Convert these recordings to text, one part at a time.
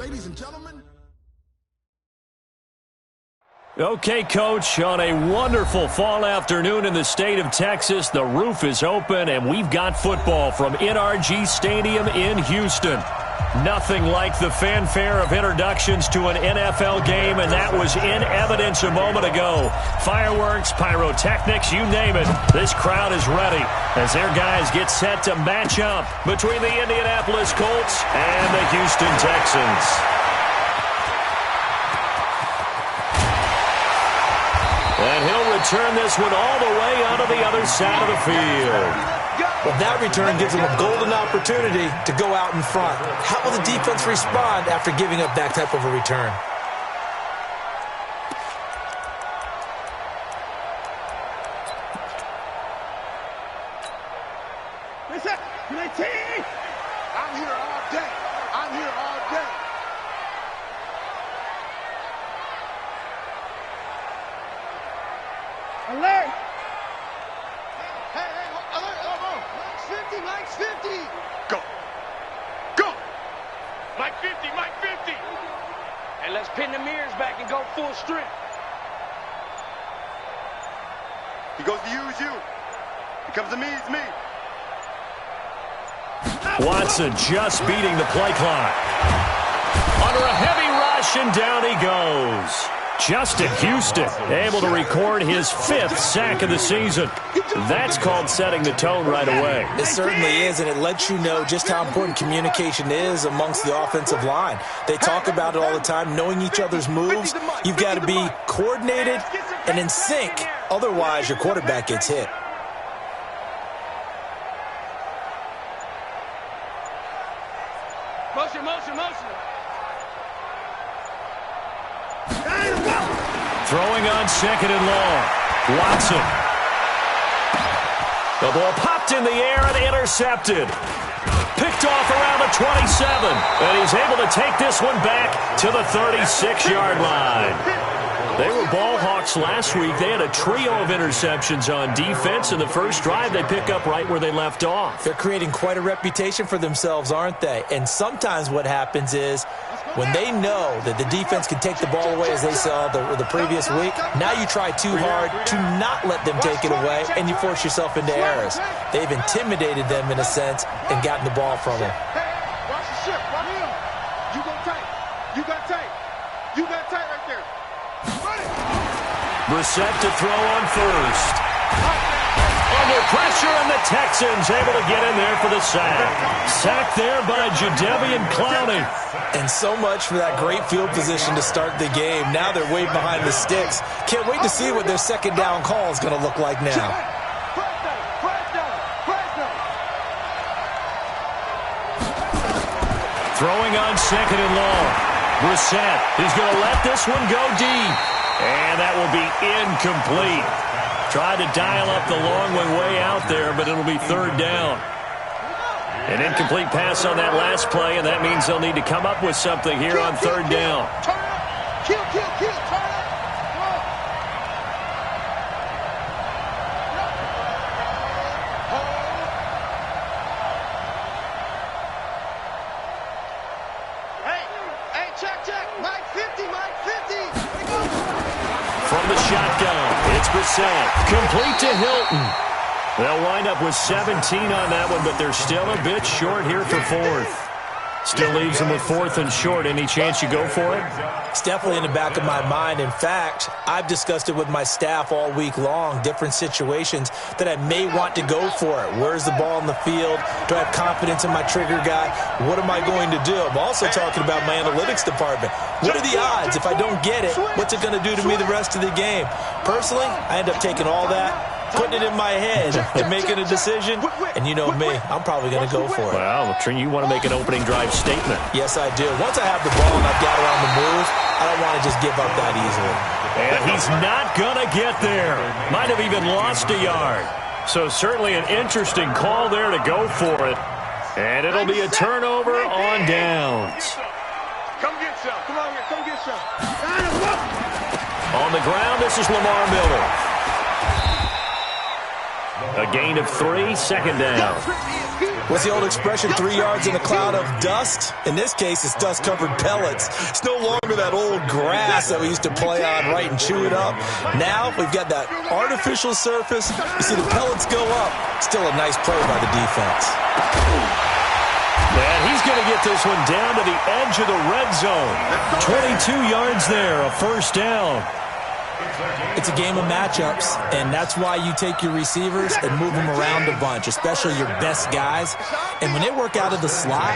ladies and gentlemen. Okay, Coach, on a wonderful fall afternoon in the state of Texas, the roof is open, and we've got football from NRG Stadium in Houston. Nothing like the fanfare of introductions to an NFL game, and that was in evidence a moment ago. Fireworks, pyrotechnics, you name it. This crowd is ready as their guys get set to match up between the Indianapolis Colts and the Houston Texans. And he'll return this one all the way onto the other side of the field. Well, that return gives them a golden opportunity to go out in front. How will the defense respond after giving up that type of a return? I'm here all day. I'm here all day. Alert! Hey, alert, alert, Mike's 50. Go. Go. Mike 50. And let's pin the mirrors back and go full strength. He goes to use you. He comes to me, it's me. Watson just beating the play clock. Under a heavy rush, and down he goes. Justin Houston able to record his 5th sack of the season. That's called setting the tone right away. It certainly is, and it lets you know just how important communication is amongst the offensive line. They talk about it all the time, knowing each other's moves. You've got to be coordinated and in sync. Otherwise, your quarterback gets hit. Motion. Throwing on 2nd and long. Watson. The ball popped in the air and intercepted. Picked off around the 27. And he's able to take this one back to the 36-yard line. They were ball hawks last week. They had a trio of interceptions on defense. In the first drive, they pick up right where they left off. They're creating quite a reputation for themselves, aren't they? And sometimes what happens is when they know that the defense can take the ball away, as they saw the previous week, now you try too hard to not let them take it away, and you force yourself into errors. They've intimidated them in a sense and gotten the ball from them. Watch the ship. Watch him. You got tight. You got tight right there. Brissett to throw on first. Under pressure, and the Texans able to get in there for the sack. Sacked there by Jadeveon Clowney. And so much for that great field position to start the game. Now they're way behind the sticks. Can't wait to see what their second down call is going to look like now. Throwing on 2nd and long. Brissett is going to let this one go deep. And that will be incomplete. Tried to dial up the long one way out there, but it'll be 3rd down. An incomplete pass on that last play, and that means they'll need to come up with something here on 3rd down. Turn it up. Kill. Turn it up. Hey, check. Mike 50. From the shotgun, it's Brissett. Complete to Hilton. They'll wind up with 17 on that one, but they're still a bit short here for 4th. Still leaves them with 4th and short. Any chance you go for it? It's definitely in the back of my mind. In fact, I've discussed it with my staff all week long, different situations that I may want to go for it. Where's the ball in the field? Do I have confidence in my trigger guy? What am I going to do? I'm also talking about my analytics department. What are the odds? If I don't get it, what's it going to do to me the rest of the game? Personally, I end up taking all that, putting it in my head and making a decision. And you know me, I'm probably going to go for it. Well, you want to make an opening drive statement. Yes, I do. Once I have the ball and I've got it on the move, I don't want to just give up that easily. And he's not going to get there. Might have even lost a yard. So certainly an interesting call there to go for it. And it'll be a turnover on downs. Come get some. Come on here. Come get some. On the ground, this is Lamar Miller. A gain of 3, second down. What's the old expression, 3 yards in a cloud of dust? In this case, it's dust-covered pellets. It's no longer that old grass that we used to play on, right, and chew it up. Now we've got that artificial surface. You see the pellets go up. Still a nice play by the defense. And he's going to get this one down to the edge of the red zone. 22 yards there, a first down. It's a game of matchups, and that's why you take your receivers and move them around a bunch, especially your best guys. And when they work out of the slot,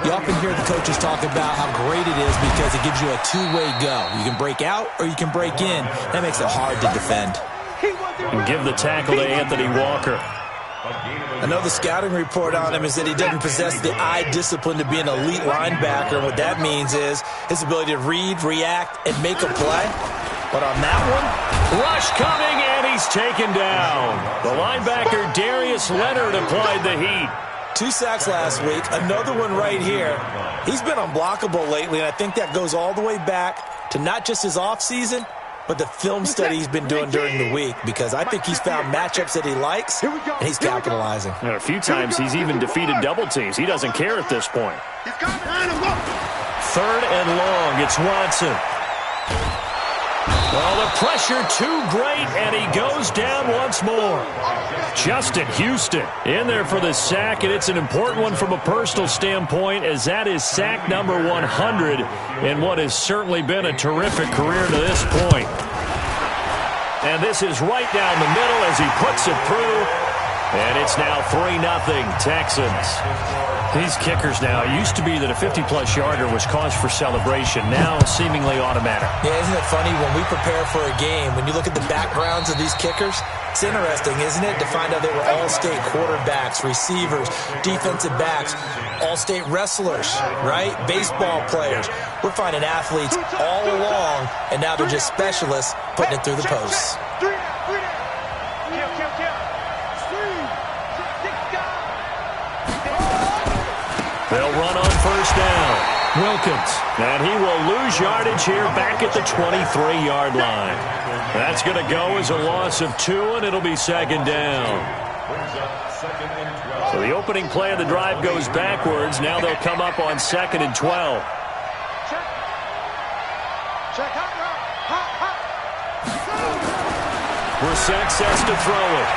you often hear the coaches talk about how great it is because it gives you a two-way go. You can break out or you can break in. That makes it hard to defend. And give the tackle to Anthony Walker. I know the scouting report on him is that he doesn't possess the eye discipline to be an elite linebacker. And what that means is his ability to read, react, and make a play. But on that one, rush coming, and he's taken down. The linebacker, Darius Leonard, applied the heat. 2 sacks last week, another one right here. He's been unblockable lately, and I think that goes all the way back to not just his offseason, but the film study he's been doing during the week, because I think he's found matchups that he likes, and he's capitalizing. And a few times he's even defeated double teams. He doesn't care at this point. 3rd and long, it's Watson. Well, the pressure too great, and he goes down once more. Justin Houston in there for the sack, and it's an important one from a personal standpoint, as that is sack number 100 in what has certainly been a terrific career to this point. And this is right down the middle as he puts it through, and it's now 3-0 Texans. These kickers now, it used to be that a 50-plus yarder was cause for celebration. Now seemingly automatic. Yeah, isn't it funny when we prepare for a game, when you look at the backgrounds of these kickers, it's interesting, isn't it, to find out they were all-state quarterbacks, receivers, defensive backs, all-state wrestlers, right? Baseball players. We're finding athletes all along, and now they're just specialists putting it through the posts. They'll run on first down. Wilkins. And he will lose yardage here back at the 23-yard line. That's going to go as a loss of 2, and it'll be second down. So the opening play of the drive goes backwards. Now they'll come up on 2nd and 12. Brissett sets to throw it.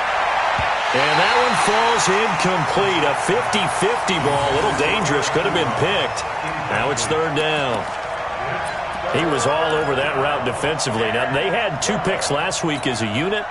And that one falls incomplete. A 50-50 ball. A little dangerous. Could have been picked. Now it's 3rd down. He was all over that route defensively. Now, they had 2 picks last week as a unit.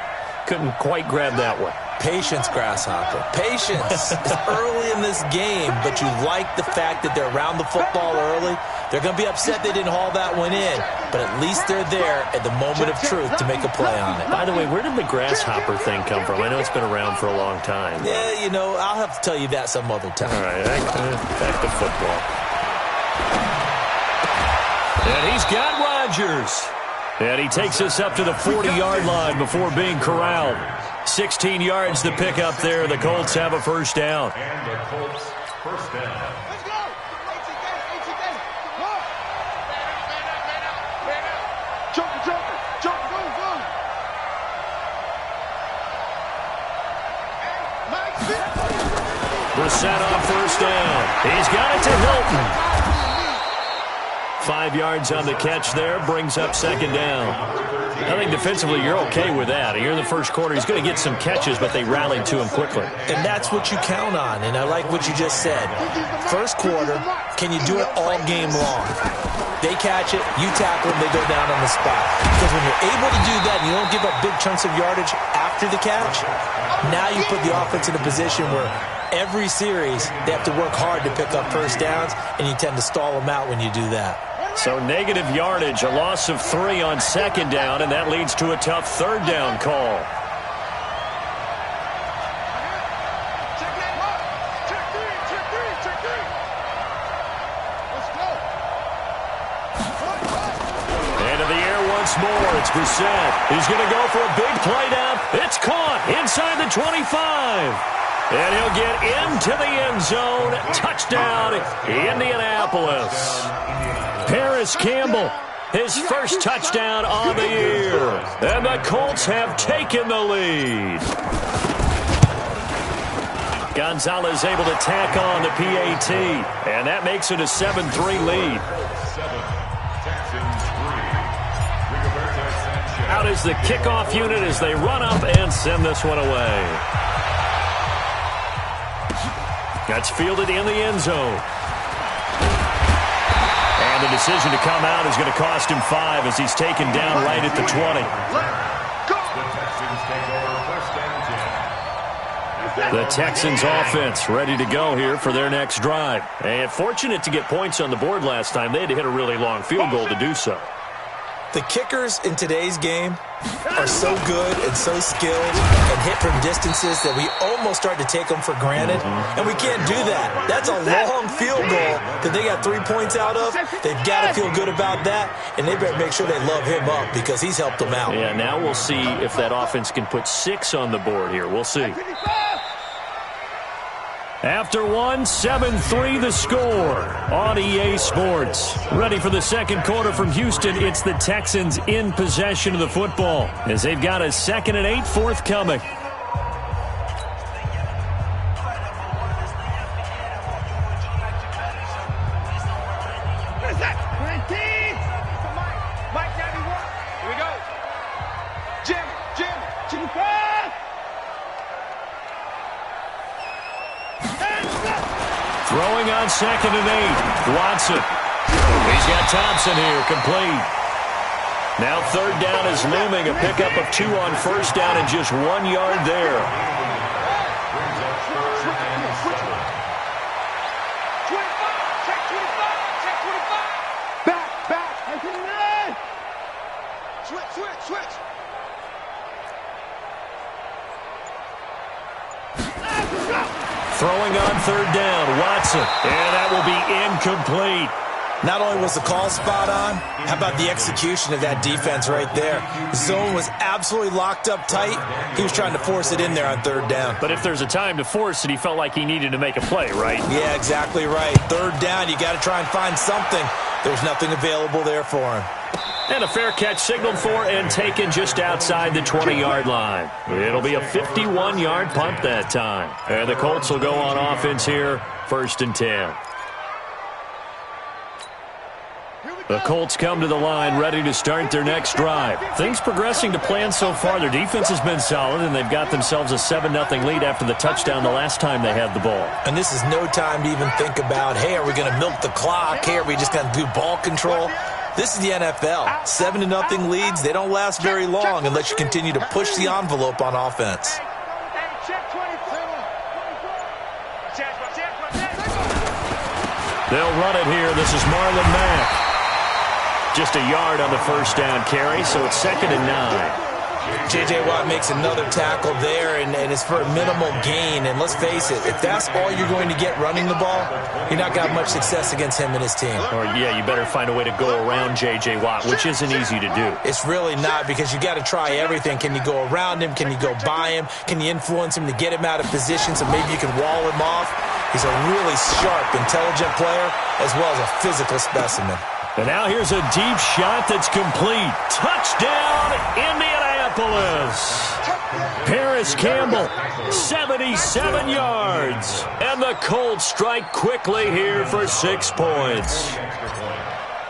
Couldn't quite grab that one. Patience, Grasshopper. Patience. It's early in this game, but you like the fact that they're around the football early. They're going to be upset they didn't haul that one in, but at least they're there at the moment of truth to make a play on it. By the way, where did the grasshopper thing come from? I know it's been around for a long time. Yeah, you know, I'll have to tell you that some other time. All right, back to football. And he's got Rodgers. And he takes us up to the 40-yard line before being corralled. 16 yards to pick up there. The Colts have a first down. And the Colts first down. Let's go. Jump, go. Brissett on first down. He's got it to Hilton. 5 yards on the catch there, brings up second down. I think defensively you're okay with that. Here in the first quarter, he's going to get some catches, but they rallied to him quickly. And that's what you count on, and I like what you just said. First quarter, can you do it all game long? They catch it, you tackle them, they go down on the spot. Because when you're able to do that and you don't give up big chunks of yardage after the catch, now you put the offense in a position where every series they have to work hard to pick up first downs, and you tend to stall them out when you do that. So negative yardage, a loss of 3 on second down, and that leads to a tough third down call. Into the air once more, it's Brissett. He's going to go for a big play down. It's caught inside the 25. And he'll get into the end zone. Touchdown, Indianapolis. Paris Campbell, his first touchdown on the year. And the Colts have taken the lead. Gonzalez able to tack on the PAT, and that makes it a 7-3 lead. Out is the kickoff unit as they run up and send this one away. That's fielded in the end zone. And the decision to come out is going to cost him 5 as he's taken down right at the 20. The Texans offense ready to go here for their next drive. And fortunate to get points on the board last time. They had to hit a really long field goal to do so. The kickers in today's game are so good and so skilled and hit from distances that we almost start to take them for granted. And we can't do that. That's a long field goal that they got 3 points out of. They've got to feel good about that, and they better make sure they love him up because he's helped them out. Yeah, now we'll see if that offense can put 6 on the board here. We'll see. After 1, 7-3 the score on EA Sports. Ready for the second quarter from Houston. It's the Texans in possession of the football as they've got a 2nd and 8 forthcoming. Throwing on 2nd and 8. Watson. He's got Thompson here, complete. Now 3rd down is looming. A pickup of 2 on 1st down and just 1 yard there. Back. Switch. Throwing on 3rd down, Watson. And that will be incomplete. Not only was the call spot on, how about the execution of that defense right there? The zone was absolutely locked up tight. He was trying to force it in there on 3rd down. But if there's a time to force it, he felt like he needed to make a play, right? Yeah, exactly right. 3rd down, you got to try and find something. There's nothing available there for him. And a fair catch signaled for and taken just outside the 20-yard line. It'll be a 51-yard punt that time. And the Colts will go on offense here, 1st and 10. The Colts come to the line ready to start their next drive. Things progressing to plan so far. Their defense has been solid, and they've got themselves a 7-0 lead after the touchdown the last time they had the ball. And this is no time to even think about, hey, are we going to milk the clock? Hey, are we just going to do ball control? This is the NFL. 7-0 leads, they don't last very long unless you continue to push the envelope on offense. They'll run it here. This is Marlon Mack. Just a yard on the 1st down carry, so it's 2nd and 9. J.J. Watt makes another tackle there, and it's for a minimal gain. And let's face it, if that's all you're going to get running the ball, you're not going to have much success against him and his team. Or, yeah, you better find a way to go around J.J. Watt, which isn't easy to do. It's really not, because you got to try everything. Can you go around him? Can you go by him? Can you influence him to get him out of position so maybe you can wall him off? He's a really sharp, intelligent player as well as a physical specimen. And now here's a deep shot that's complete. Touchdown, Indianapolis. Paris Campbell, 77 yards. And the Colts strike quickly here for 6 points.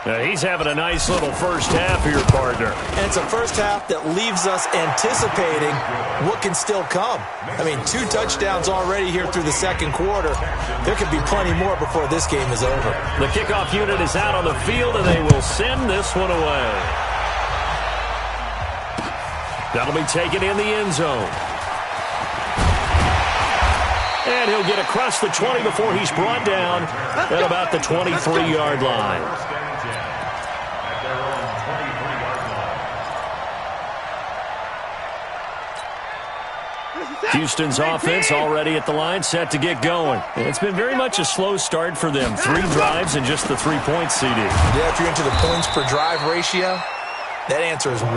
Now he's having a nice little first half here, partner. And it's a first half that leaves us anticipating what can still come. I mean, 2 touchdowns already here through the second quarter. There could be plenty more before this game is over. The kickoff unit is out on the field, and they will send this one away. That'll be taken in the end zone. And he'll get across the 20 before he's brought down at about the 23-yard line. Houston's offense already at the line, set to get going. It's been very much a slow start for them. 3 drives and just the 3 points seeded. Yeah, if you're into the points per drive ratio, that answer is 1.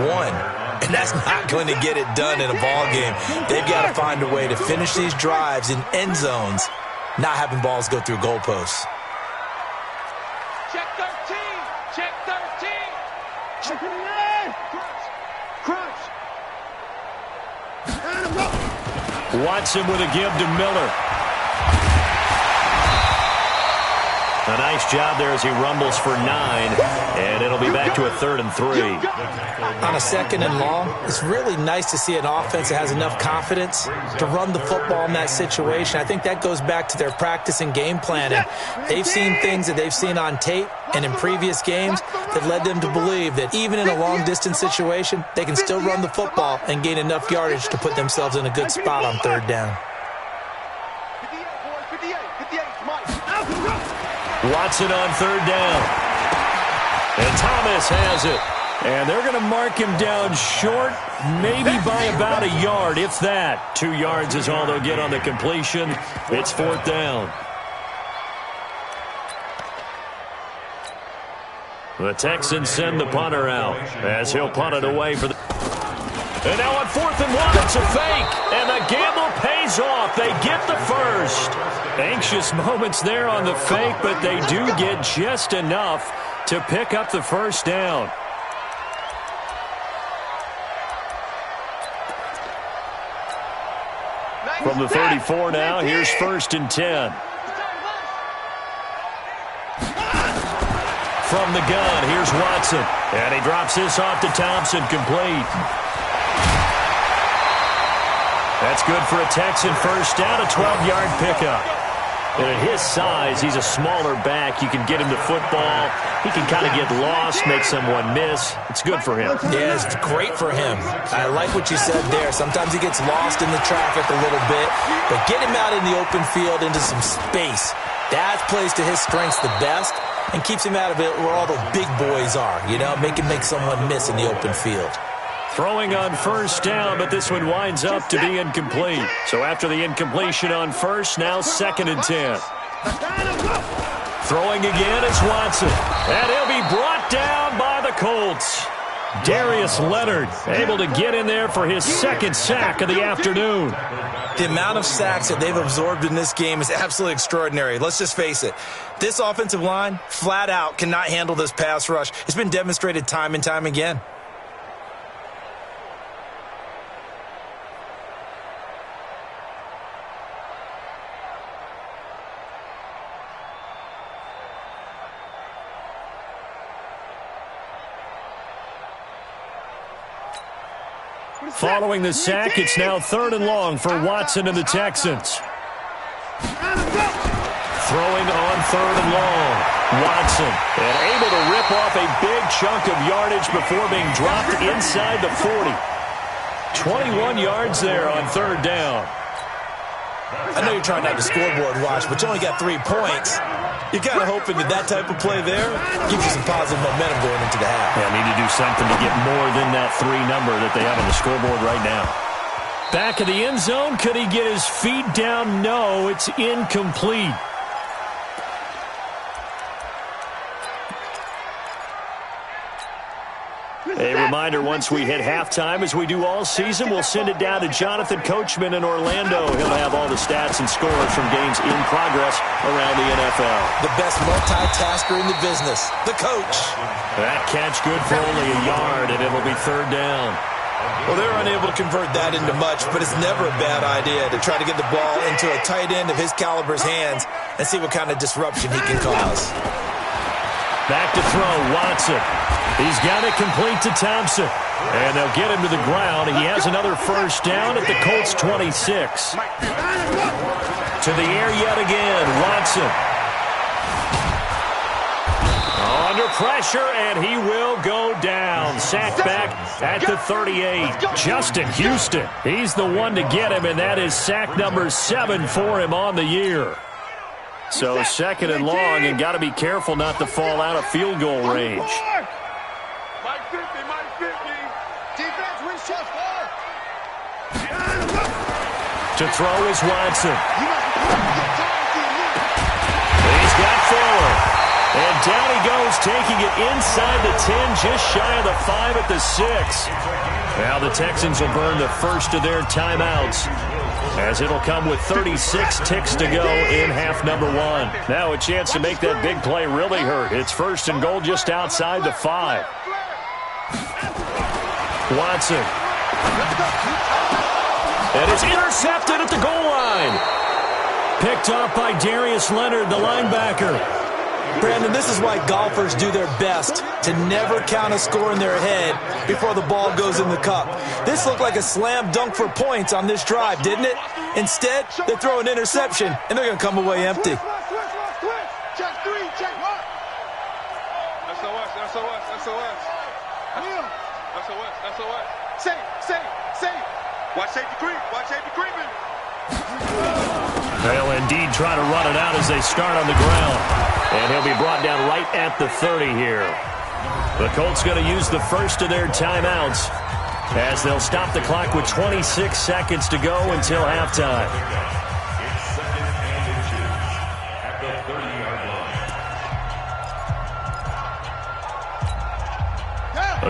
And that's not going to get it done in a ball game. They've got to find a way to finish these drives in end zones, not having balls go through goalposts. Check 13. Check 13. Check 39. Crunch. Watson with a give to Miller. A nice job there as he rumbles for 9, and it'll be back to a 3rd and 3. On a 2nd and long, it's really nice to see an offense that has enough confidence to run the football in that situation. I think that goes back to their practice and game planning. They've seen things that they've seen on tape and in previous games that led them to believe that even in a long-distance situation, they can still run the football and gain enough yardage to put themselves in a good spot on 3rd down. Watson on 3rd down. And Thomas has it. And they're going to mark him down short, maybe by about a yard, if that. 2 yards is all they'll get on the completion. It's 4th down. The Texans send the punter out as he'll punt it away for the... And now on 4th and 1, it's a fake. And the gamble pays off. They get the first. Anxious moments there on the fake, but they do get just enough to pick up the first down. From the 34 now, here's 1st and 10. From the gun, here's Watson. And he drops this off to Thompson, complete. That's good for a Texan first down, a 12-yard pickup. And at his size, he's a smaller back. You can get him the football. He can kind of get lost, make someone miss. It's good for him. Yeah, it's great for him. I like what you said there. Sometimes he gets lost in the traffic a little bit, but get him out in the open field into some space. That plays to his strengths the best and keeps him out of it where all the big boys are, you know, make someone miss in the open field. Throwing on first down, but this one winds up to be incomplete. So after the incompletion on first, now 2nd and 10. Throwing again is Watson. And he'll be brought down by the Colts. Darius Leonard able to get in there for his 2nd sack of the afternoon. The amount of sacks that they've absorbed in this game is absolutely extraordinary. Let's just face it. This offensive line, flat out, cannot handle this pass rush. It's been demonstrated time and time again. Following the sack, it's now 3rd and long for Watson and the Texans. Throwing on 3rd and long. Watson, and able to rip off a big chunk of yardage before being dropped inside the 40. 21 yards there on 3rd down. I know you're trying to have the scoreboard watch, but you only got 3 points. You're kind of hoping that type of play there gives you some positive momentum going into the half. Yeah, need to do something to get more than that 3 number that they have on the scoreboard right now. Back of the end zone, could he get his feet down? No, it's incomplete. A reminder, once we hit halftime, as we do all season, we'll send it down to Jonathan Coachman in Orlando. He'll have all the stats and scores from games in progress around the NFL. The best multitasker in the business, the coach. That catch good for only a yard, and it'll be 3rd down. Well, they're unable to convert that into much, but it's never a bad idea to try to get the ball into a tight end of his caliber's hands and see what kind of disruption he can cause. Back to throw, Watson. He's got it complete to Thompson. And they'll get him to the ground. He has another first down at the Colts 26. To the air yet again, Watson. Under pressure, and he will go down. Sacked back at the 38. Justin Houston, he's the one to get him, and that is sack number 7 for him on the year. So 2nd and long, and got to be careful not to fall out of field goal range. Mike 50, Mike 50. Defense, we shot far. To throw is Watson. He's got Fuller. And down he goes, taking it inside the 10, just shy of the 5 at the 6. Now the Texans will burn the first of their timeouts, as it'll come with 36 ticks to go in half number 1. Now a chance to make that big play really hurt. It's 1st and goal just outside the 5. Watson. And it's intercepted at the goal line. Picked off by Darius Leonard, the linebacker. Brandon, this is why golfers do their best to never count a score in their head before the ball goes in the cup. This looked like a slam dunk for points on this drive, didn't it? Instead, they throw an interception, and they're going to come away empty. Check 3, check 1. SOS. Say. Watch safety creeping. They'll indeed try to run it out as they start on the ground. And he'll be brought down right at the 30 here. The Colts going to use the first of their timeouts as they'll stop the clock with 26 seconds to go until halftime. It's 2nd and inches at the 30-yard line.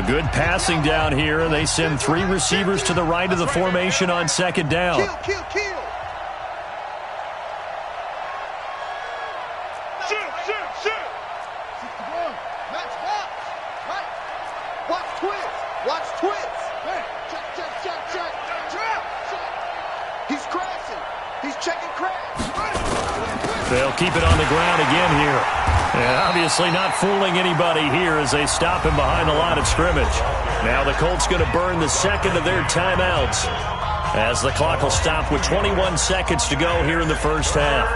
A good passing down here, and they send 3 receivers to the right of the formation on 2nd down. Kill. Shoot. 61. Match box. Right. Watch twist. Check. Trap. He's crashing. He's checking crash. They'll keep it on the ground again here. And obviously not fooling anybody here as they stop him behind the line of scrimmage. Now the Colts going to burn the second of their timeouts as the clock will stop with 21 seconds to go here in the first half.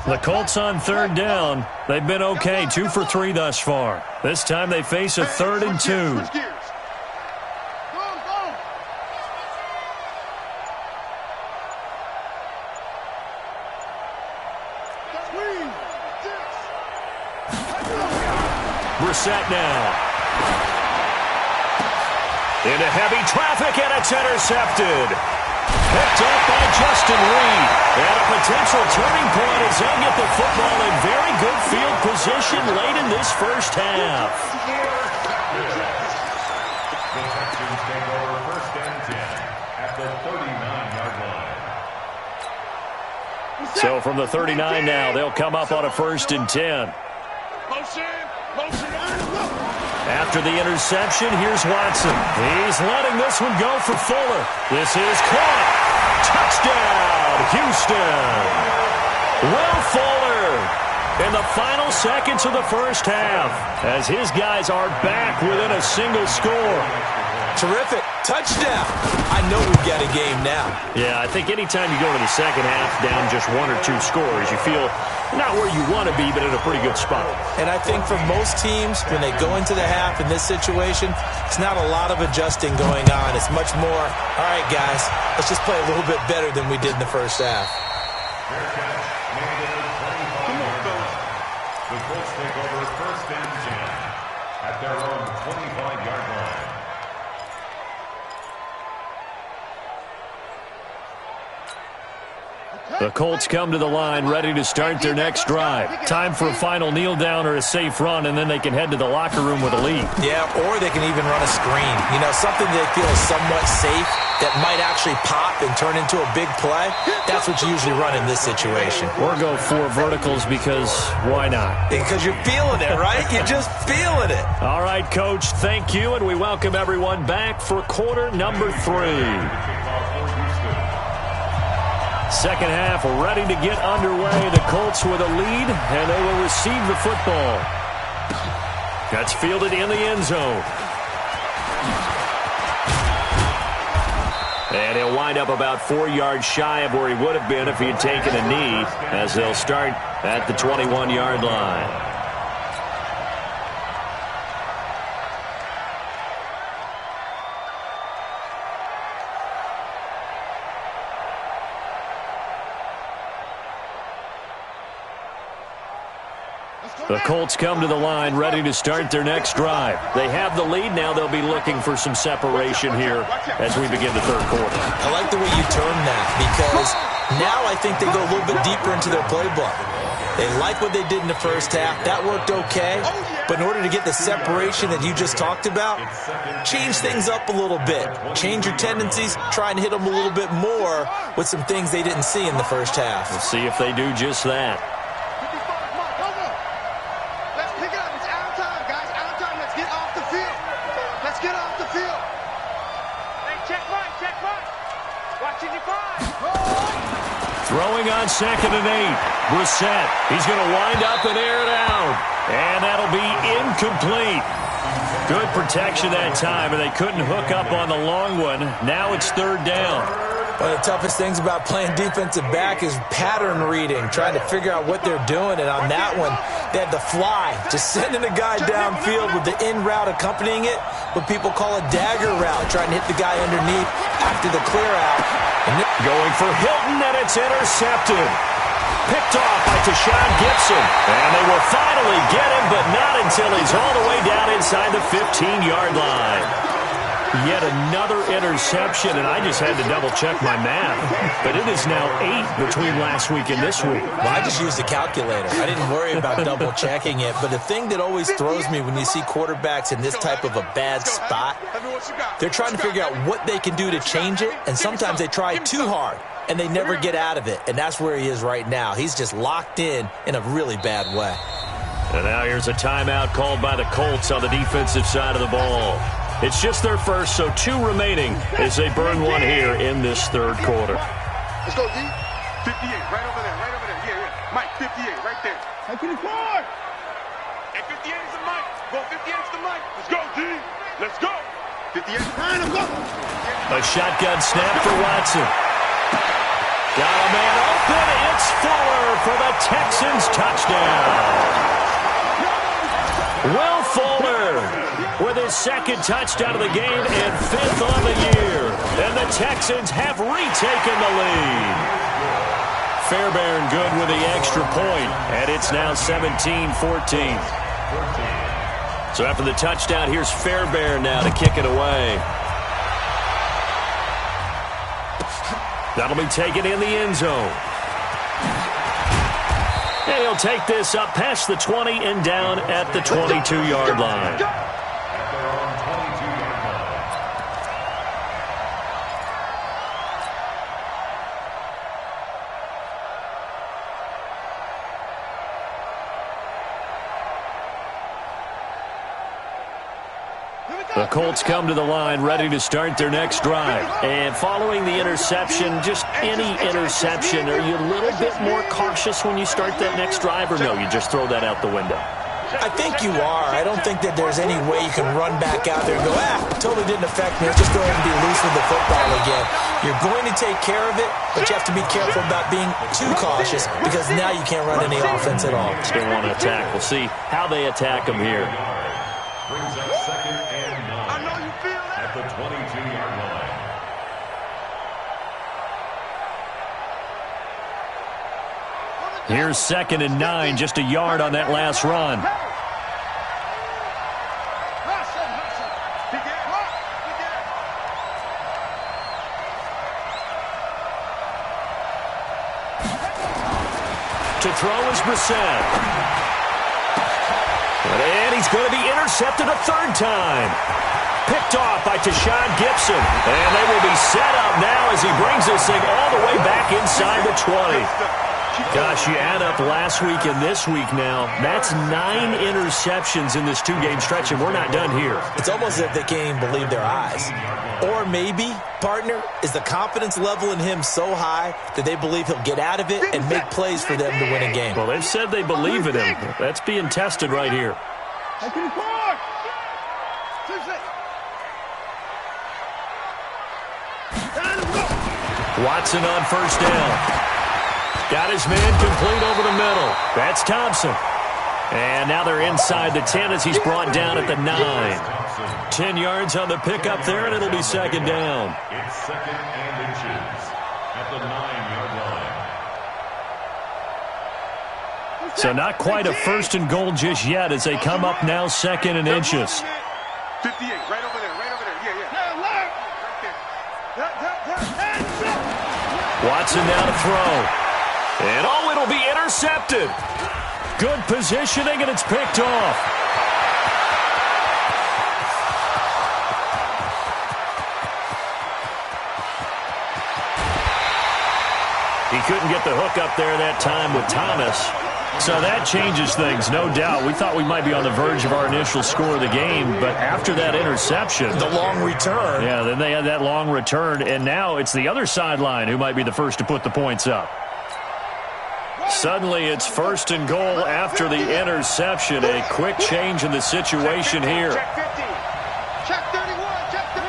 The Colts on 3rd down. They've been okay, 2 for 3 thus far. This time they face a 3rd and 2. Switch gears. Go. Brissett now. Into heavy traffic, and it's intercepted. Picked up by Justin Reed. And a potential turning point as they'll get the football in very good field position late in this first half. The Texans take over 1st and 10 at the 39-yard line. So from the 39 now, they'll come up on a 1st and 10. Motion. After the interception, here's Watson. He's letting this one go for Fuller. This is caught. Touchdown, Houston. Will Fuller in the final seconds of the first half as his guys are back within a single score. Terrific. Touchdown. I know we've got a game now. Yeah, I think anytime you go into the second half down just 1 or 2 scores, you feel not where you want to be, but in a pretty good spot. And I think for most teams, when they go into the half in this situation, it's not a lot of adjusting going on. It's much more, all right, guys, let's just play a little bit better than we did in the first half. Fair catch made at the 25-yard line. The Colts take over 1st and 10 at their own 25-yard line. The Colts come to the line ready to start their next drive. Time for a final kneel down or a safe run, and then they can head to the locker room with a lead. Yeah, or they can even run a screen. You know, something they feel is somewhat safe that might actually pop and turn into a big play. That's what you usually run in this situation. Or go 4 verticals because why not? Because you're feeling it, right? You're just feeling it. All right, Coach, thank you, and we welcome everyone back for quarter number 3. Second half ready to get underway. The Colts with a lead, and they will receive the football. That's fielded in the end zone. And he'll wind up about 4 yards shy of where he would have been if he had taken a knee, as they'll start at the 21-yard line. The Colts come to the line ready to start their next drive. They have the lead. Now they'll be looking for some separation here as we begin the third quarter. I like the way you term that, because now I think they go a little bit deeper into their playbook. They like what they did in the first half. That worked okay. But in order to get the separation that you just talked about, change things up a little bit. Change your tendencies. Try and hit them a little bit more with some things they didn't see in the first half. We'll see if they do just that. Throwing on 2nd and 8. Brissett. He's going to wind up and air it out. And that'll be incomplete. Good protection that time, and they couldn't hook up on the long one. Now it's 3rd down. One of the toughest things about playing defensive back is pattern reading, trying to figure out what they're doing. And on that one, they had the fly, just sending a guy downfield with the in route accompanying it, what people call a dagger route, trying to hit the guy underneath after the clear out. Going for Hilton, and it's intercepted. Picked off by Tashawn Gibson. And they will finally get him, but not until he's all the way down inside the 15-yard line. Yet another interception, and I just had to double-check my math. But it is now 8 between last week and this week. Well, I just used a calculator. I didn't worry about double-checking it. But the thing that always throws me when you see quarterbacks in this type of a bad spot, they're trying to figure out what they can do to change it, and sometimes they try too hard, and they never get out of it. And that's where he is right now. He's just locked in a really bad way. And now here's a timeout called by the Colts on the defensive side of the ball. It's just their first, so 2 remaining as they burn one here in this 3rd quarter. Let's go, D. 58, right over there, Yeah, yeah. Mike, 58, right there. Take it forward. Hey, 58 is the Mike. Go, 58 is the Mike. Let's go, D. Let's go. 58. Behind him, go. A shotgun snap for Watson. Got a man open. It's Fuller for the Texans touchdown. Will Fuller with his 2nd touchdown of the game and 5th on the year. And the Texans have retaken the lead. Fairbairn good with the extra point, and it's now 17-14. So after the touchdown, here's Fairbairn now to kick it away. That'll be taken in the end zone. And he'll take this up past the 20 and down at the 22-yard line. The Colts come to the line ready to start their next drive. And following the interception, just any interception, are you a little bit more cautious when you start that next drive, or no, you just throw that out the window? I think you are. I don't think that there's any way you can run back out there and go, totally didn't affect me. Let's just go ahead and be loose with the football again. You're going to take care of it, but you have to be careful about being too cautious because now you can't run any offense at all. They want to attack. We'll see how they attack them here. Brings up 2nd and 9 at the 22-yard line. Here's 2nd and 9, just a yard on that last run. To throw is Brissett. And he's going to be intercepted a 3rd time. Picked off by Tashawn Gibson. And they will be set up now as he brings this thing all the way back inside the 20. Gosh, you add up last week and this week now. That's 9 interceptions in this 2-game stretch, and we're not done here. It's almost as if they can't even believe their eyes. Or maybe, partner, is the confidence level in him so high that they believe he'll get out of it and make plays for them to win a game. Well, they've said they believe in him. That's being tested right here. Watson on 1st down. Got his man complete over the middle. That's Thompson. And now they're inside the 10 as he's brought down at the 9. 10 yards on the pickup there, and it'll be 2nd down. It's 2nd and inches at the 9-yard line. So not quite a 1st and goal just yet as they come up now 2nd and inches. 58, right over there, Watson now to throw. And it'll be intercepted. Good positioning, and it's picked off. He couldn't get the hook up there that time with Thomas. So that changes things, no doubt. We thought we might be on the verge of our initial score of the game, but after that interception... The long return. Yeah, then they had that long return, and now it's the other sideline who might be the first to put the points up. Suddenly it's 1st and goal after the interception. A quick change in the situation here. Check 50. Check 31. Check 30.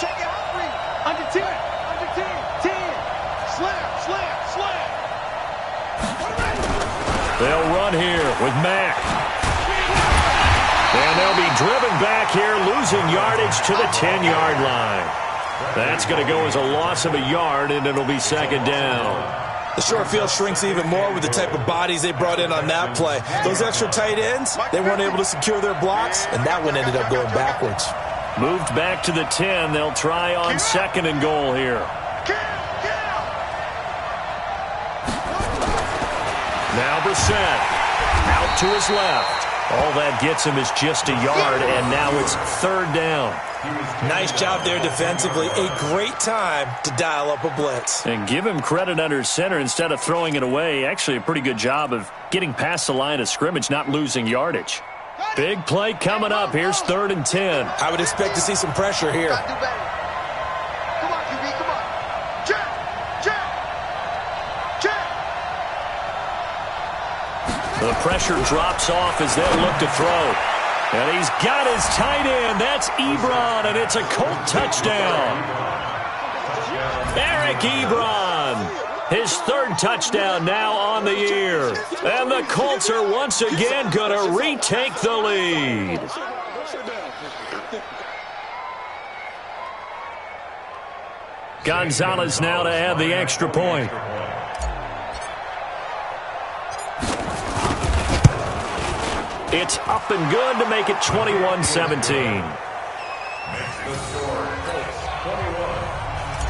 Check it out. Under 10. Under 10. 10. Slam. Slam. Slam. They'll run here with Mack. And they'll be driven back here, losing yardage to the 10-yard line. That's going to go as a loss of a yard, and it'll be 2nd down. The short field shrinks even more with the type of bodies they brought in on that play. Those extra tight ends, they weren't able to secure their blocks, and that one ended up going backwards. Moved back to the 10. They'll try on 2nd and goal here. Now Brissett out to his left. All that gets him is just a yard, and now it's 3rd down. Nice job there defensively. A great time to dial up a blitz. And give him credit under center instead of throwing it away. Actually, a pretty good job of getting past the line of scrimmage, not losing yardage. Big play coming up. Here's 3rd and 10. I would expect to see some pressure here. Come on, QB, come on. Check, check, check. The pressure drops off as they'll look to throw. And he's got his tight end. That's Ebron, and it's a Colt touchdown. Eric Ebron, his 3rd touchdown now on the year. And the Colts are once again going to retake the lead. Gonzalez now to add the extra point. It's up and good to make it 21-17. Makes the score, Colts 21,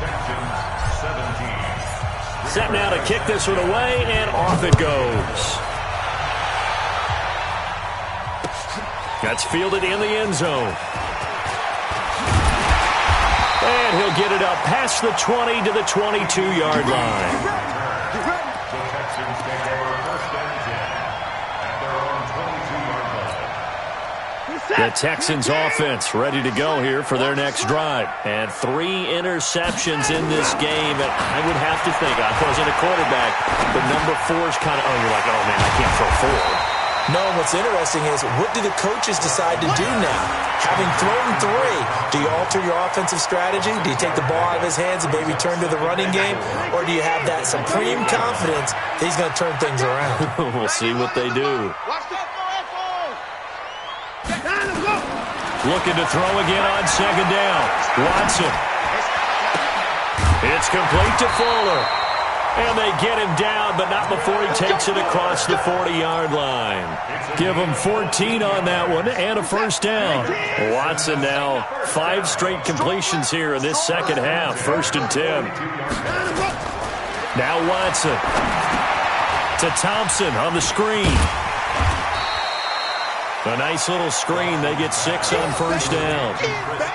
Texans 17. Set now to kick this one away, and off it goes. That's fielded in the end zone. And he'll get it up past the 20 to the 22-yard line. The Texans take over 1st and 10 at their own 22-yard line. The Texans offense ready to go here for their next drive. And 3 interceptions in this game. And I would have to think, I wasn't a quarterback, but number 4 is kind of, oh, you're like, oh, man, I can't throw 4. No, what's interesting is, what do the coaches decide to do now? Having thrown 3, do you alter your offensive strategy? Do you take the ball out of his hands and maybe turn to the running game? Or do you have that supreme confidence that he's going to turn things around? We'll see what they do. Looking to throw again on 2nd down. Watson. It's complete to Fuller. And they get him down, but not before he takes it across the 40-yard line. Give him 14 on that one and a 1st down. Watson now 5 straight completions here in this second half. 1st and 10. Now Watson to Thompson on the screen. A nice little screen. They get 6 on 1st down.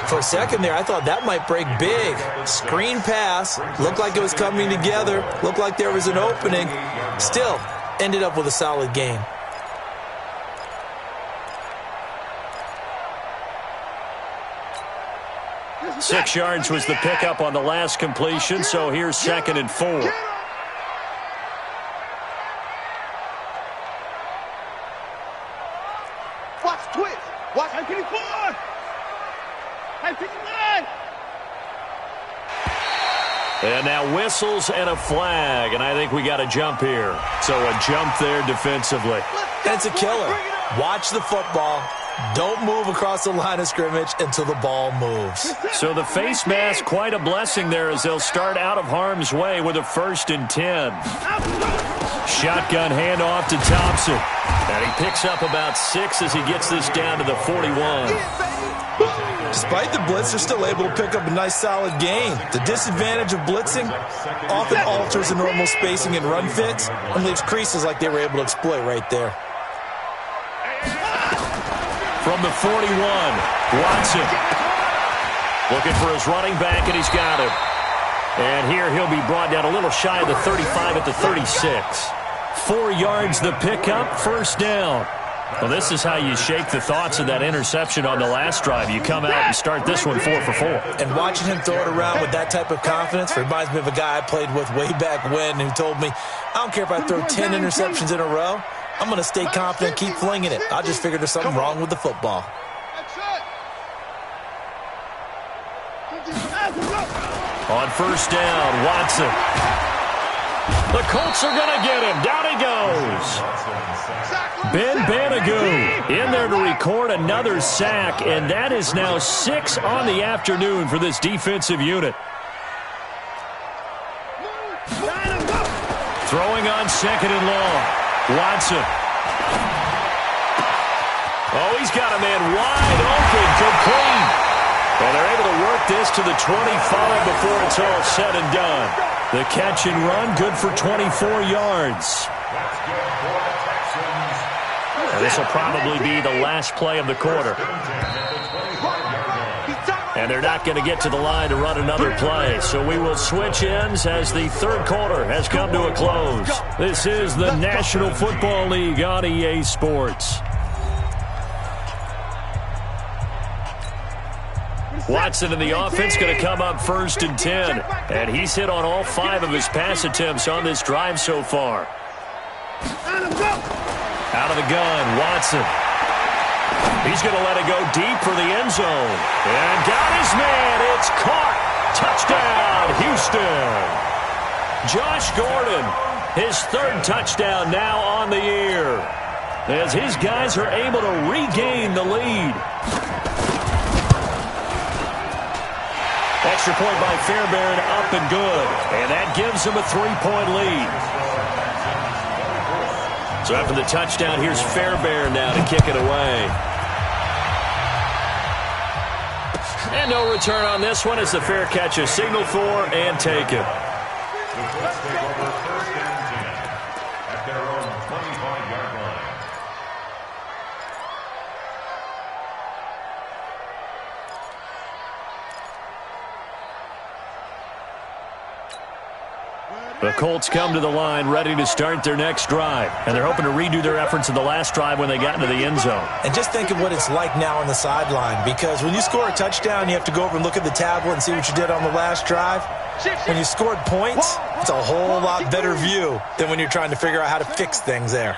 For a second there, I thought that might break big. Screen pass. Looked like it was coming together. Looked like there was an opening. Still, ended up with a solid game. Six yards was the pickup on the last completion, so here's 2nd and 4. Watch twitch. Watch. I can forward. I can line. And now whistles and a flag, and I think we got a jump here. So a jump there defensively. And it's a killer. Watch the football. Don't move across the line of scrimmage until the ball moves. So the face mask, quite a blessing there as they'll start out of harm's way with a 1st and 10. Shotgun handoff to Thompson. And he picks up about 6 as he gets this down to the 41. Despite the blitz, they're still able to pick up a nice solid gain. The disadvantage of blitzing often alters the normal spacing and run fits and leaves creases like they were able to exploit right there. From the 41, Watson looking for his running back, and he's got him. And here he'll be brought down a little shy of the 35 at the 36. 4 yards the pickup, 1st down. Well, this is how you shake the thoughts of that interception on the last drive. You come out and start this one 4 for 4. And watching him throw it around with that type of confidence reminds me of a guy I played with way back when who told me, I don't care if I throw 10 interceptions in a row, I'm going to stay confident, keep flinging it. I just figured there's something wrong with the football. On first down, Watson. The Colts are going to get him. Down he goes. Ben Banagoo in there to record another sack, and that is now 6 on the afternoon for this defensive unit. Throwing on second and long. Watson. Oh, he's got a man wide open, complete. And they're able to work this to the 25 before it's all said and done. The catch and run, good for 24 yards. And this will probably be the last play of the quarter. And they're not going to get to the line to run another play. So we will switch ends as the third quarter has come to a close. This is the National Football League on EA Sports. Watson in the offense going to come up first and 10. And he's hit on all 5 of his pass attempts on this drive so far. Out of the gun, Watson. He's going to let it go deep for the end zone. And got his man. It's caught. Touchdown, Houston. Josh Gordon, his 3rd touchdown now on the year, as his guys are able to regain the lead. Extra point by Fairbairn, up and good. And that gives him a 3-point lead. So after the touchdown, here's Fairbairn now to kick it away. And no return on this one as the fair catch is signaled for and taken. The Colts take over first and 10 at their own 25-yard line. The Colts come to the line ready to start their next drive. And they're hoping to redo their efforts in the last drive when they got into the end zone. And just think of what it's like now on the sideline, because when you score a touchdown, you have to go over and look at the tablet and see what you did on the last drive. When you scored points, it's a whole lot better view than when you're trying to figure out how to fix things there.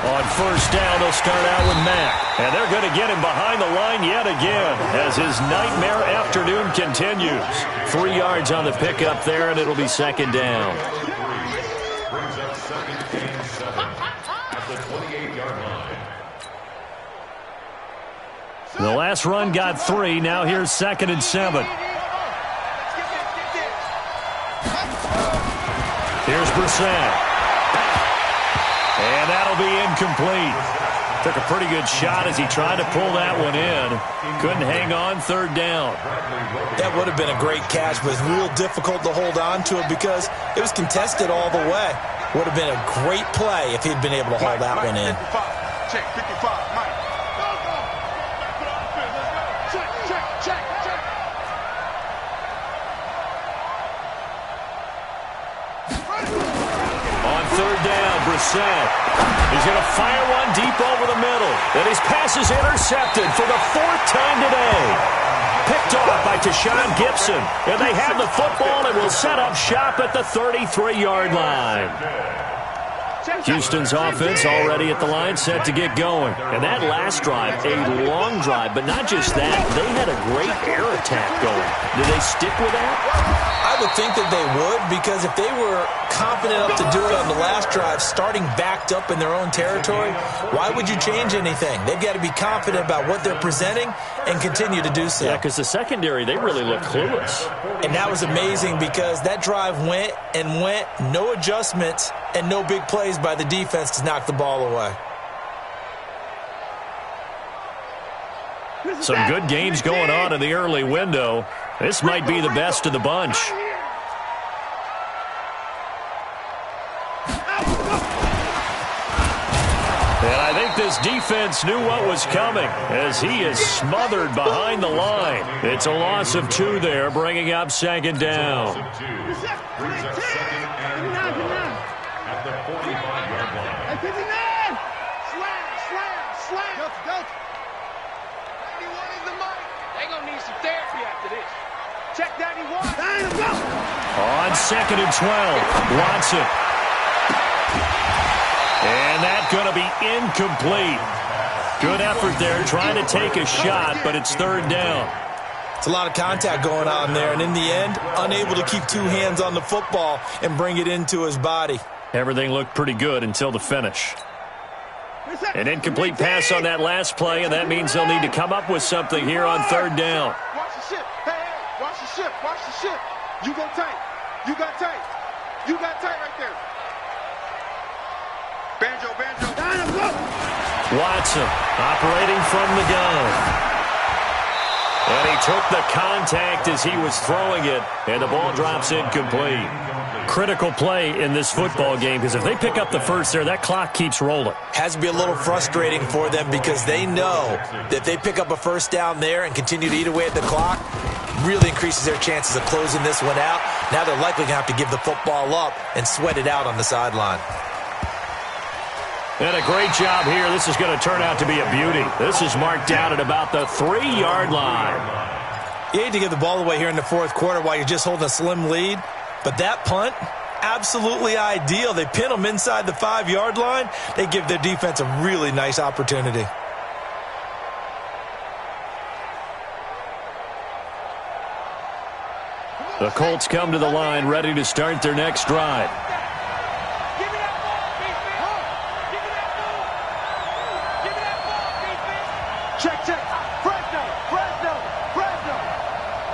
On first down, they'll start out with Mack. And they're going to get him behind the line yet again as his nightmare afternoon continues. 3 yards on the pickup there, and it'll be second down. Brings up second and 7 at the 28-yard line. The last run got 3. Now here's second and 7. Here's Brissett. And that'll be incomplete. Took a pretty good shot as he tried to pull that one in. Couldn't hang on, third down. That would have been a great catch, but it's real difficult to hold on to it because it was contested all the way. Would have been a great play if he'd been able to hold that one in. Check 55, Mike. Third down, Brissett. He's going to fire one deep over the middle. And his pass is intercepted for the 4th time today. Picked off by Tashawn Gibson. And they have the football and will set up shop at the 33-yard line. Houston's offense already at the line, set to get going. And that last drive, a long drive, but not just that. They had a great air attack going. Did they stick with that? I would think that they would, because if they were confident enough to do it on the last drive, starting backed up in their own territory, why would you change anything? They've got to be confident about what they're presenting and continue to do so. Yeah, because the secondary, they really look clueless. And that was amazing because that drive went and went, no adjustments and no big plays by the defense to knock the ball away. Some good games going on in the early window. This might be the best of the bunch. And I think this defense knew what was coming as he is smothered behind the line. It's a loss of 2 there, bringing up second down. at the 45-yard line. Hey, 59! Slam, slam, slam! Go. 91 is the money. They're going to need some therapy after this. Check 91. Go! On 2nd and 12, Watson. And that's going to be incomplete. Good effort there, trying to take a shot, but it's 3rd down. It's a lot of contact going on there, and in the end, unable to keep 2 hands on the football and bring it into his body. Everything looked pretty good until the finish. An incomplete pass on that last play, and that means they'll need to come up with something here on 3rd down. Watch the ship. Hey, watch the ship. Watch the ship. You go tight. You got tight. You got tight right there. Banjo. Watson operating from the gun. And he took the contact as he was throwing it, and the ball drops incomplete. Critical play in this football game, because if they pick up the first there, that clock keeps rolling. Has to be a little frustrating for them because they know that if they pick up a first down there and continue to eat away at the clock, really increases their chances of closing this one out. Now they're likely going to have to give the football up and sweat it out on the sideline. And a great job here. This is going to turn out to be a beauty. This is marked down at about the 3-yard line. You hate to give the ball away here in the 4th quarter while you're just holding a slim lead, but that punt, absolutely ideal. They pin them inside the 5-yard line. They give their defense a really nice opportunity. The Colts come to the line ready to start their next drive. Check. Fresno.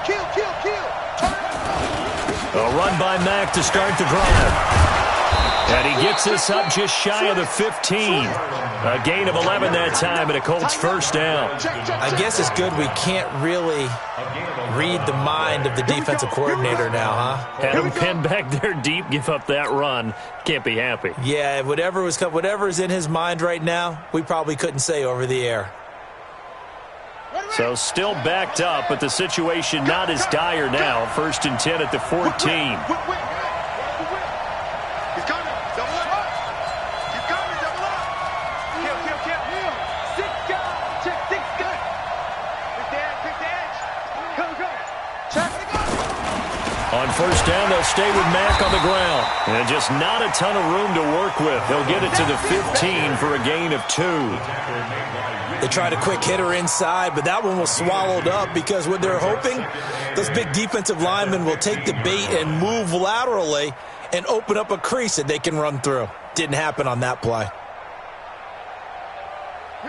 Kill. A run by Mack to start the drive. And he gets this up just shy of the 15. A gain of 11 that time, and a Colts first down. I guess it's good we can't really read the mind of the defensive coordinator now, huh? Had him pinned back there deep, give up that run. Can't be happy. Yeah, whatever is in his mind right now, we probably couldn't say over the air. So still backed up, but the situation not as dire now. 1st and 10 at the 14. He's coming. Double up. He's coming. Double up. Kill. 6 guys. Check 6 guys. Pick the edge. Go. Check. On 1st down, they'll stay with Mack on the ground. And just not a ton of room to work with. They'll get it to the 15 for a gain of 2. They tried a quick hitter inside, but that one was swallowed up because what they're hoping, those big defensive linemen will take the bait and move laterally and open up a crease that they can run through. Didn't happen on that play.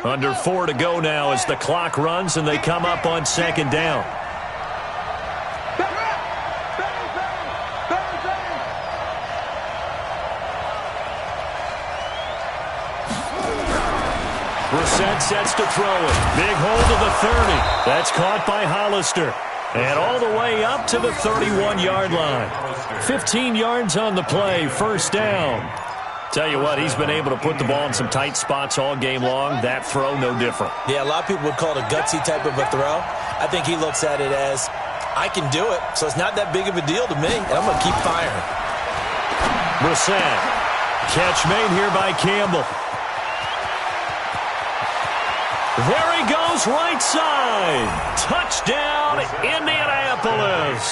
Under 4 to go now as the clock runs and they come up on 2nd down. Brissett sets to throw it. Big hold of the 30. That's caught by Hollister. And all the way up to the 31-yard line. 15 yards on the play, 1st down. Tell you what, he's been able to put the ball in some tight spots all game long. That throw, no different. Yeah, a lot of people would call it a gutsy type of a throw. I think he looks at it as, I can do it, so it's not that big of a deal to me, and I'm going to keep firing. Brissett. Catch made here by Campbell. There he goes, right side. Touchdown, Indianapolis.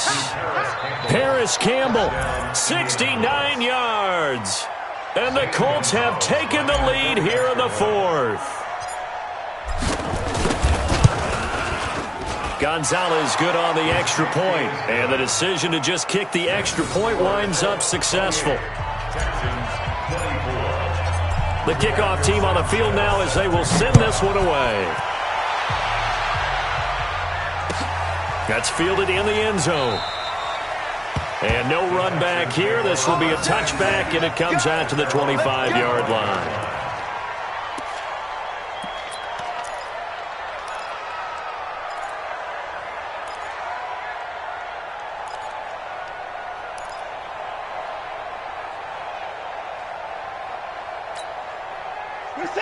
Harris Campbell, 69 yards. And the Colts have taken the lead here in the 4th. Gonzalez good on the extra point. And the decision to just kick the extra point winds up successful. The kickoff team on the field now as they will send this one away. That's fielded in the end zone. And no run back here. This will be a touchback, and it comes out to the 25-yard line.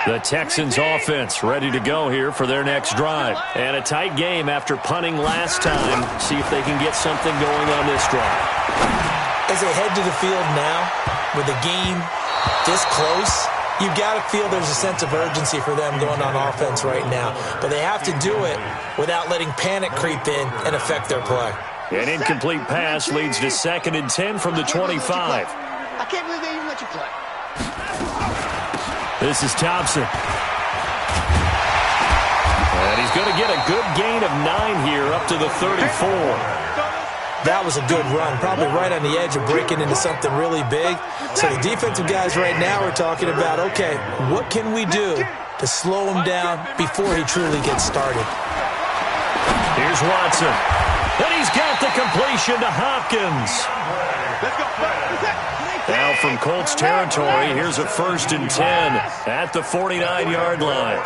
The Texans offense ready to go here for their next drive. And a tight game after punting last time. See if they can get something going on this drive. As they head to the field now, with the game this close, you've got to feel there's a sense of urgency for them going on offense right now. But they have to do it without letting panic creep in and affect their play. An incomplete pass leads to 2nd and 10 from the 25. I can't believe they even let you play. This is Thompson. And he's going to get a good gain of 9 here up to the 34. That was a good run, probably right on the edge of breaking into something really big. So the defensive guys right now are talking about, okay, what can we do to slow him down before he truly gets started? Here's Watson. And he's got the completion to Hopkins. Now from Colts territory, here's a 1st and 10 at the 49-yard line.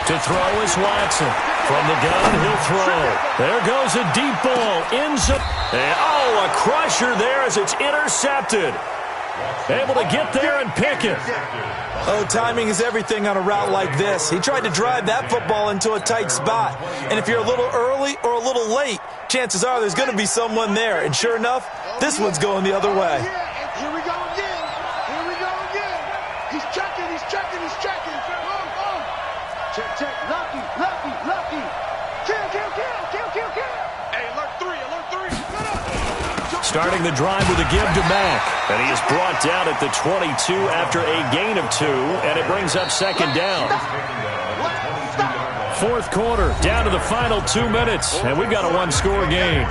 To throw is Watson. From the gun, he'll throw. There goes a deep ball. Ends up. And, a crusher there as it's intercepted. Able to get there and pick it. Oh, timing is everything on a route like this. He tried to drive that football into a tight spot. And if you're a little early or a little late, chances are there's going to be someone there. And sure enough, this one's going the other way. Here we go again. Here we go again. He's checking. He's checking. He's checking. Check. Lucky. Kill. Hey, alert 3. Starting the drive with a give to Mack. And he is brought down at the 22 after a gain of 2. And it brings up 2nd down. 4th quarter, down to the final 2 minutes. And we've got a 1-score game.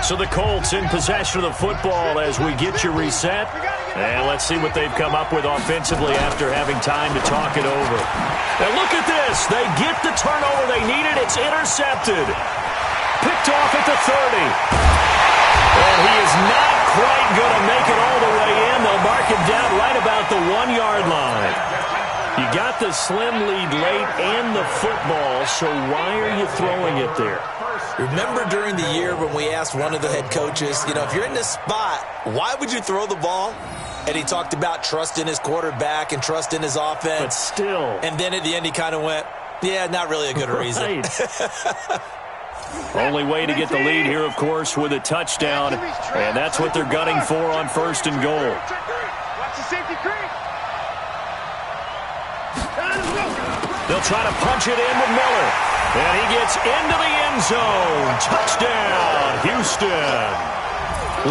So the Colts in possession of the football as we get you reset. And let's see what they've come up with offensively after having time to talk it over. And look at this. They get the turnover they needed. It's intercepted. Picked off at the 30. And he is not quite going to make it all the way in. They'll mark him down right about the 1-yard line. You got the slim lead late and the football, so why are you throwing it there? Remember during the year when we asked one of the head coaches, if you're in this spot, why would you throw the ball? And he talked about trust in his quarterback and trust in his offense. But still. And then at the end he kind of went, yeah, not really a good reason. Only way to get the lead here, of course, with a touchdown. And that's what they're gunning for on 1st and goal. Watch the safety creep. They'll try to punch it in with Miller. And he gets into the end zone. Touchdown, Houston.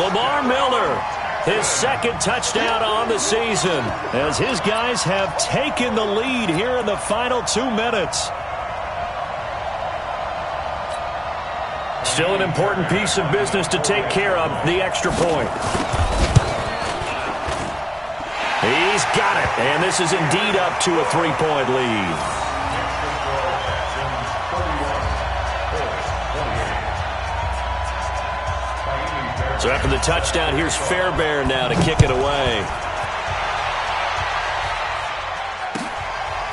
Lamar Miller, his 2nd touchdown on the season, as his guys have taken the lead here in the final 2 minutes. Still an important piece of business to take care of, the extra point. He's got it, and this is indeed up to a 3-point lead. So after the touchdown, here's Fairbairn now to kick it away.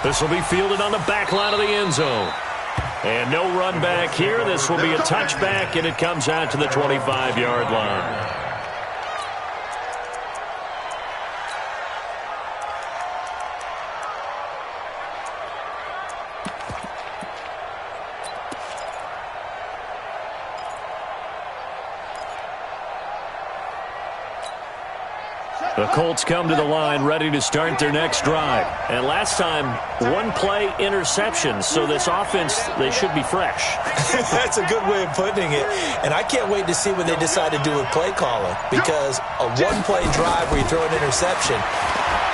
This will be fielded on the back line of the end zone. And no run back here. This will be a touchback, and it comes out to the 25-yard line. The Colts come to the line ready to start their next drive. And last time, 1-play interception. So this offense, they should be fresh. That's a good way of putting it. And I can't wait to see when they decide to do a play calling. Because a 1-play drive where you throw an interception,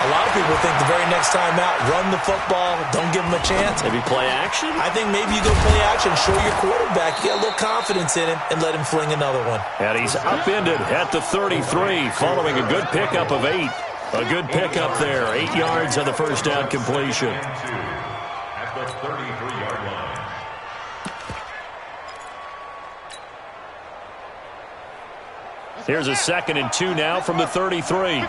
a lot of people think the very next time out, run the football, don't give them a chance. Maybe play action? I think maybe you go play action, show your quarterback, you get a little confidence in him, and let him fling another one. And he's upended at the 33, following a good pickup of 8. A good pickup there, 8 yards on the first down completion. At the 33-yard line. Here's a 2nd and 2 now from the 33.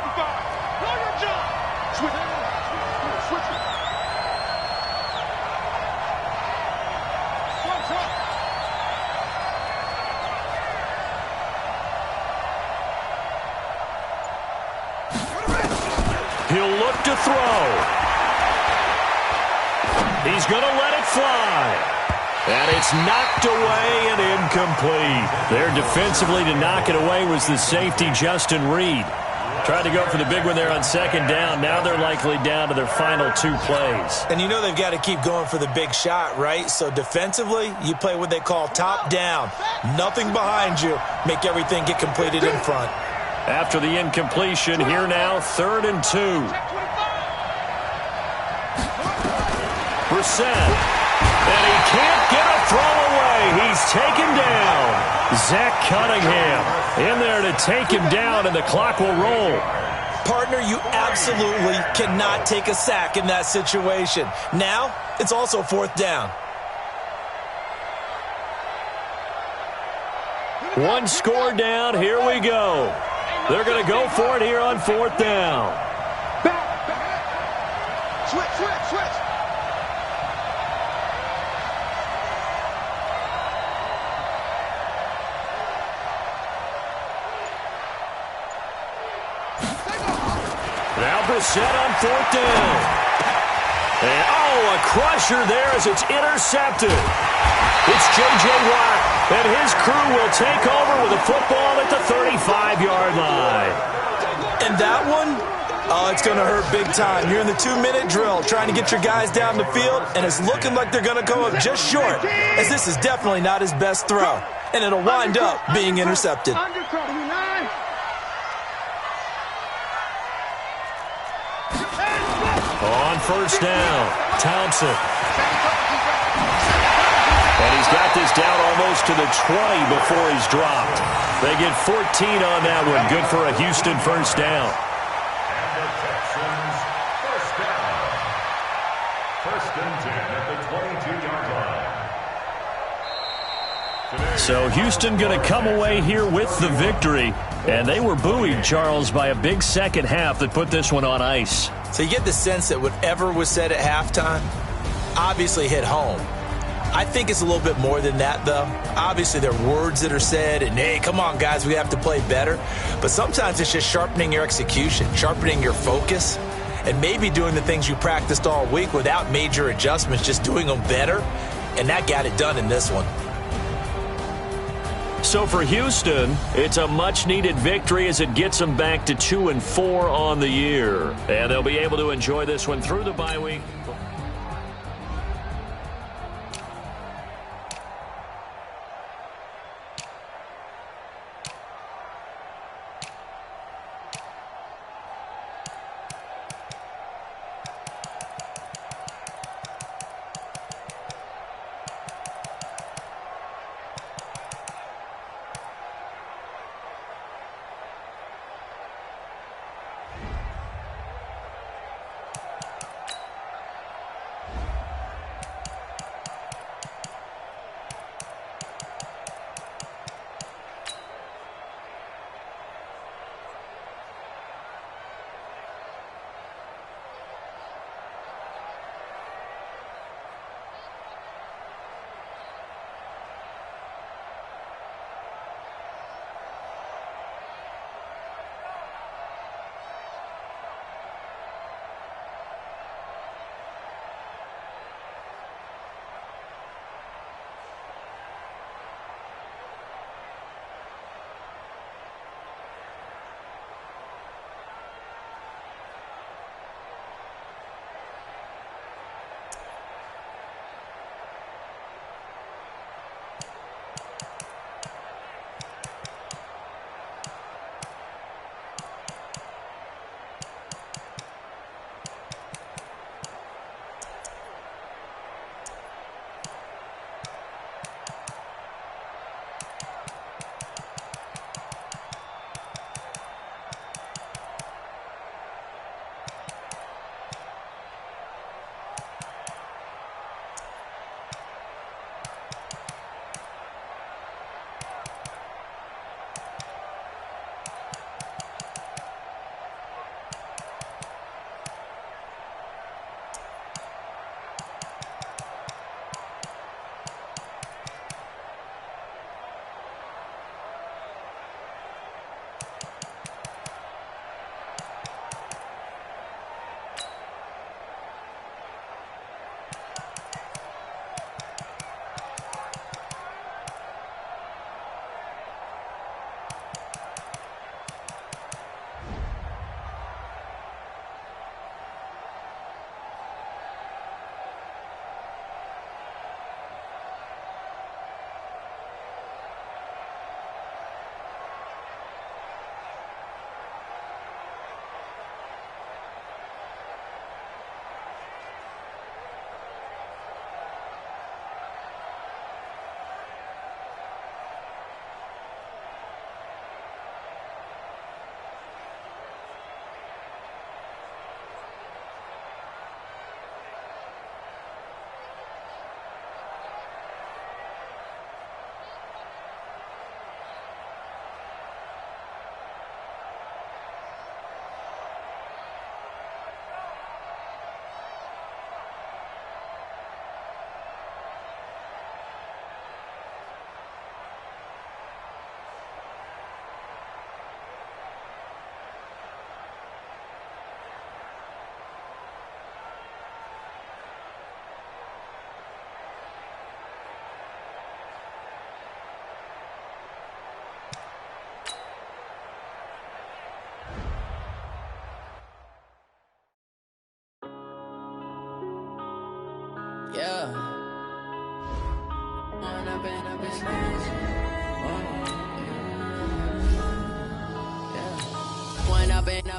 He'll look to throw. He's going to let it fly. It's knocked away and incomplete. There defensively to knock it away was the safety, Justin Reed. Tried to go for the big one there on second down. Now they're likely down to their final 2 plays. And you know they've got to keep going for the big shot, right? So defensively, you play what they call top down. Nothing behind you. Make everything get completed in front. After the incompletion, here now, 3rd and 2. Brissett. And he can't get a throw away. He's taken down. Zach Cunningham in there to take him down, and the clock will roll. Partner, you absolutely cannot take a sack in that situation. Now, it's also 4th down. 1 score down. Here we go. They're going to go for it here on 4th down. Switch. Now Brissett on 4th down. And, a crusher there as it's intercepted. It's J.J. Watt, and his crew will take over with a football at the 35-yard line. And that one, it's going to hurt big time. You're in the 2-minute drill trying to get your guys down the field, and it's looking like they're going to go up just short, as this is definitely not his best throw. And it'll wind up being intercepted. On 1st down, Thompson. And he's got this down almost to the 20 before he's dropped. They get 14 on that one. Good for a Houston 1st down. And the Texans, 1st down. 1st and 10 at the 22-yard line. So Houston going to come away here with the victory. And they were buoyed, Charles, by a big second half that put this one on ice. So you get the sense that whatever was said at halftime obviously hit home. I think it's a little bit more than that, though. Obviously, there are words that are said, and, hey, come on, guys, we have to play better. But sometimes it's just sharpening your execution, sharpening your focus, and maybe doing the things you practiced all week without major adjustments, just doing them better. And that got it done in this one. So for Houston, it's a much-needed victory as it gets them back to 2-4 on the year. And they'll be able to enjoy this one through the bye week.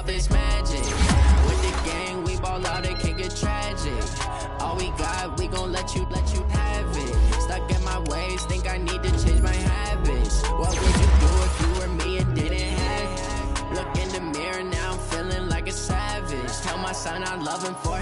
Up is magic. With the gang, we ball out, it can get tragic. All we got, we gon' let you have it. Stuck in my ways, think I need to change my habits. What would you do if you were me and didn't have it? Look in the mirror, now I'm feeling like a savage. Tell my son I love him for